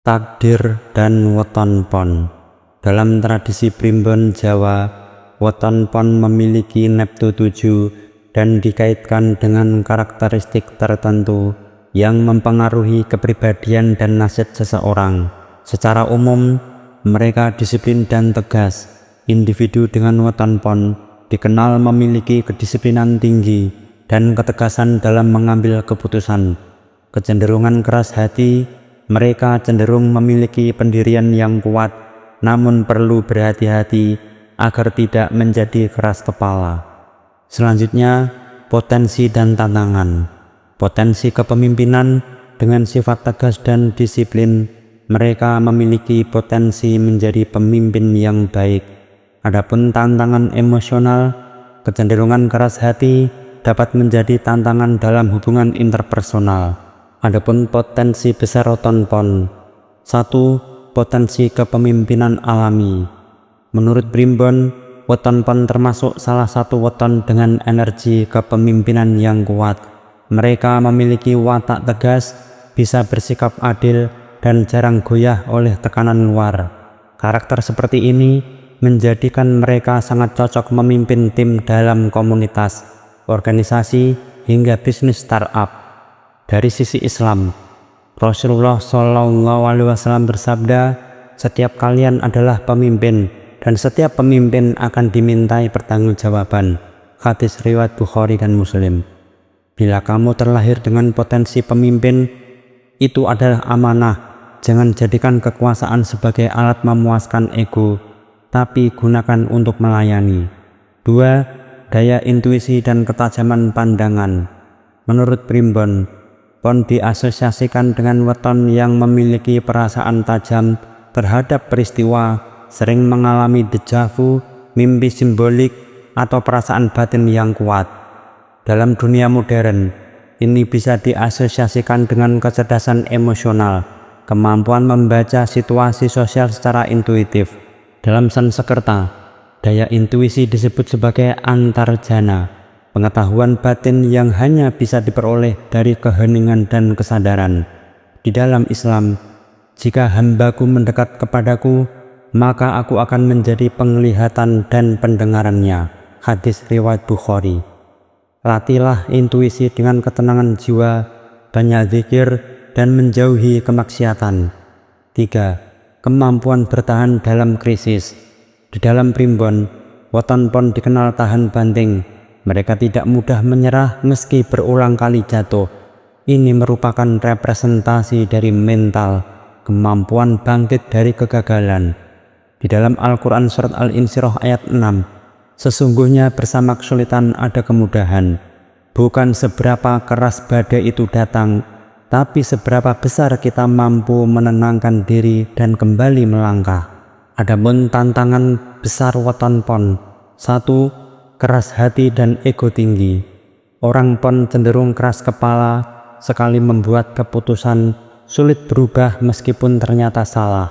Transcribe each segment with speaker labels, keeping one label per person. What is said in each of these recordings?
Speaker 1: Takdir dan weton pon. Dalam tradisi primbon Jawa, weton pon memiliki neptu 7 dan dikaitkan dengan karakteristik tertentu yang mempengaruhi kepribadian dan nasib seseorang. Secara umum, mereka disiplin dan tegas. Individu dengan weton pon dikenal memiliki kedisiplinan tinggi dan ketegasan dalam mengambil keputusan. Kecenderungan keras hati, mereka cenderung memiliki pendirian yang kuat, namun perlu berhati-hati agar tidak menjadi keras kepala. Selanjutnya, potensi dan tantangan. Potensi kepemimpinan dengan sifat tegas dan disiplin, mereka memiliki potensi menjadi pemimpin yang baik. Adapun tantangan emosional, kecenderungan keras hati dapat menjadi tantangan dalam hubungan interpersonal. Adapun potensi besar weton pon. 1. Potensi kepemimpinan alami. Menurut primbon, weton pon termasuk salah satu weton dengan energi kepemimpinan yang kuat. Mereka memiliki watak tegas, bisa bersikap adil, dan jarang goyah oleh tekanan luar. Karakter seperti ini menjadikan mereka sangat cocok memimpin tim dalam komunitas, organisasi, hingga bisnis startup. Dari sisi Islam, Rasulullah SAW bersabda, "Setiap kalian adalah pemimpin, dan setiap pemimpin akan dimintai pertanggungjawaban." Hadis riwayat Bukhari dan Muslim. Bila kamu terlahir dengan potensi pemimpin, itu adalah amanah. Jangan jadikan kekuasaan sebagai alat memuaskan ego, tapi gunakan untuk melayani. 2. Daya intuisi dan ketajaman pandangan. Menurut primbon, pon diasosiasikan dengan weton yang memiliki perasaan tajam terhadap peristiwa, sering mengalami deja vu, mimpi simbolik, atau perasaan batin yang kuat. Dalam dunia modern, ini bisa diasosiasikan dengan kecerdasan emosional, kemampuan membaca situasi sosial secara intuitif. Dalam Sanskerta, daya intuisi disebut sebagai antarjana, pengetahuan batin yang hanya bisa diperoleh dari keheningan dan kesadaran. Di dalam Islam, jika hambaku mendekat kepadaku, maka aku akan menjadi penglihatan dan pendengarannya. Hadis riwayat Bukhari. Latihlah intuisi dengan ketenangan jiwa, banyak zikir, dan menjauhi kemaksiatan. 3. Kemampuan bertahan dalam krisis. Di dalam primbon, weton pon dikenal tahan banting. Mereka tidak mudah menyerah meski berulang kali jatuh. Ini merupakan representasi dari mental, kemampuan bangkit dari kegagalan. Di dalam Al-Quran Surat Al-Insyirah ayat 6, "Sesungguhnya bersama kesulitan ada kemudahan. Bukan seberapa keras badai itu datang, tapi seberapa besar kita mampu menenangkan diri dan kembali melangkah." Adapun tantangan besar weton pon. 1. Keras hati dan ego tinggi. Orang pon cenderung keras kepala, sekali membuat keputusan, sulit berubah meskipun ternyata salah.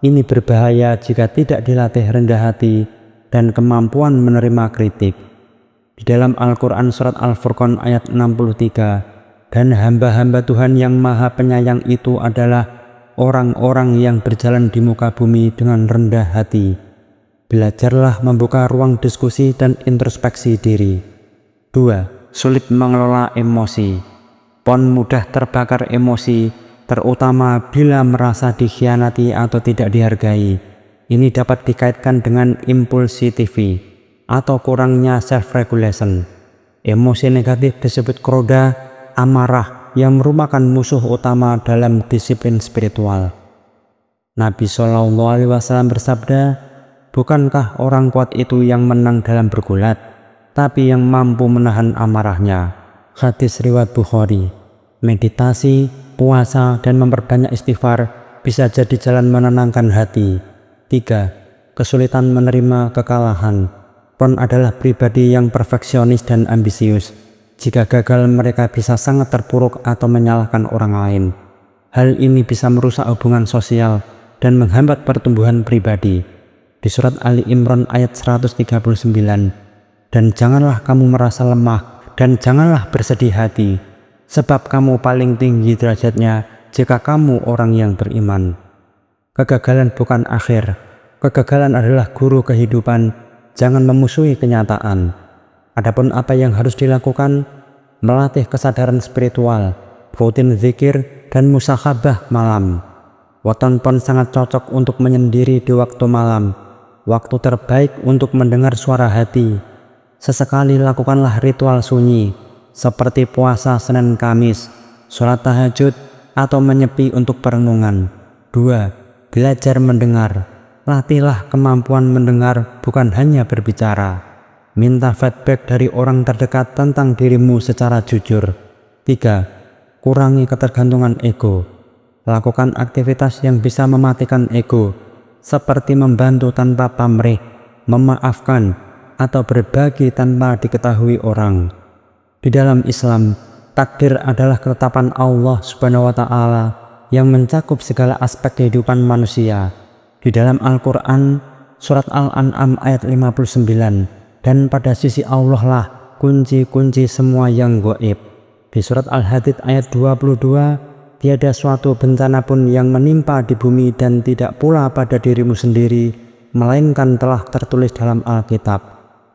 Speaker 1: Ini berbahaya jika tidak dilatih rendah hati dan kemampuan menerima kritik. Di dalam Al-Quran Surat Al-Furqan ayat 63, "Dan hamba-hamba Tuhan yang maha penyayang itu adalah orang-orang yang berjalan di muka bumi dengan rendah hati." Belajarlah membuka ruang diskusi dan introspeksi diri. 2. Sulit mengelola emosi. Pon mudah terbakar emosi, terutama bila merasa dikhianati atau tidak dihargai. Ini dapat dikaitkan dengan impulsivity atau kurangnya self-regulation. Emosi negatif disebut kroda, amarah, yang merupakan musuh utama dalam disiplin spiritual. Nabi SAW bersabda, "Bukankah orang kuat itu yang menang dalam bergulat, tapi yang mampu menahan amarahnya?" Hadis riwayat Bukhari. Meditasi, puasa, dan memperbanyak istighfar bisa jadi jalan menenangkan hati. 3. Kesulitan menerima kekalahan. Pon adalah pribadi yang perfeksionis dan ambisius. Jika gagal, mereka bisa sangat terpuruk atau menyalahkan orang lain. Hal ini bisa merusak hubungan sosial dan menghambat pertumbuhan pribadi. Di surat Ali Imran ayat 139, "Dan janganlah kamu merasa lemah dan janganlah bersedih hati, sebab kamu paling tinggi derajatnya jika kamu orang yang beriman." Kegagalan bukan akhir. Kegagalan adalah guru kehidupan. Jangan memusuhi kenyataan. Adapun apa yang harus dilakukan, melatih kesadaran spiritual, rutin zikir dan musyahabah malam. Weton Pon sangat cocok untuk menyendiri di waktu malam, waktu terbaik untuk mendengar suara hati. Sesekali lakukanlah ritual sunyi, seperti puasa Senin Kamis, sholat tahajud, atau menyepi untuk perenungan. 2. Belajar mendengar. Latihlah kemampuan mendengar, bukan hanya berbicara. Minta feedback dari orang terdekat tentang dirimu secara jujur. 3. Kurangi ketergantungan ego. Lakukan aktivitas yang bisa mematikan ego, seperti membantu tanpa pamrih, memaafkan, atau berbagi tanpa diketahui orang. Di dalam Islam, takdir adalah ketetapan Allah Subhanahu wa Ta'ala yang mencakup segala aspek kehidupan manusia. Di dalam Al-Quran, surat Al-An'am ayat 59, dan pada sisi Allah lah kunci-kunci semua yang gaib. Di surat Al-Hadid ayat 22, tiada suatu bencana pun yang menimpa di bumi dan tidak pula pada dirimu sendiri, melainkan telah tertulis dalam Alkitab.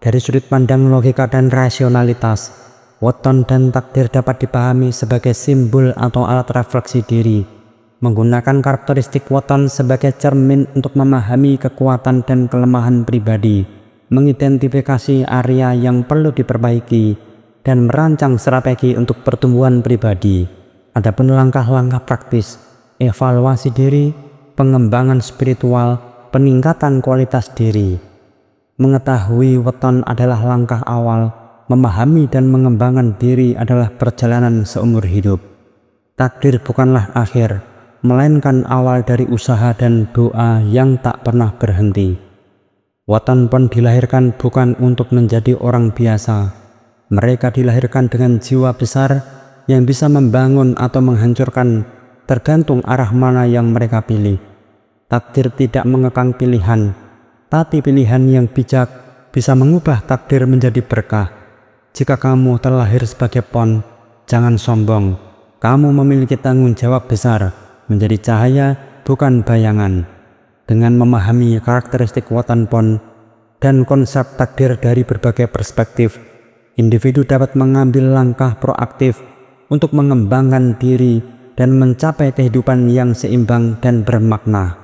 Speaker 1: Dari sudut pandang logika dan rasionalitas, weton dan takdir dapat dipahami sebagai simbol atau alat refleksi diri. Menggunakan karakteristik weton sebagai cermin untuk memahami kekuatan dan kelemahan pribadi, mengidentifikasi area yang perlu diperbaiki, dan merancang strategi untuk pertumbuhan pribadi. Adapun langkah-langkah praktis, evaluasi diri, pengembangan spiritual, peningkatan kualitas diri. Mengetahui weton adalah langkah awal, memahami dan mengembangkan diri adalah perjalanan seumur hidup. Takdir bukanlah akhir, melainkan awal dari usaha dan doa yang tak pernah berhenti. Weton Pon dilahirkan bukan untuk menjadi orang biasa. Mereka dilahirkan dengan jiwa besar yang bisa membangun atau menghancurkan, tergantung arah mana yang mereka pilih. Takdir tidak mengekang pilihan, tapi pilihan yang bijak bisa mengubah takdir menjadi berkah. Jika kamu terlahir sebagai Pon, jangan sombong. Kamu memiliki tanggung jawab besar, menjadi cahaya bukan bayangan. Dengan memahami karakteristik weton Pon dan konsep takdir dari berbagai perspektif, individu dapat mengambil langkah proaktif untuk mengembangkan diri dan mencapai kehidupan yang seimbang dan bermakna.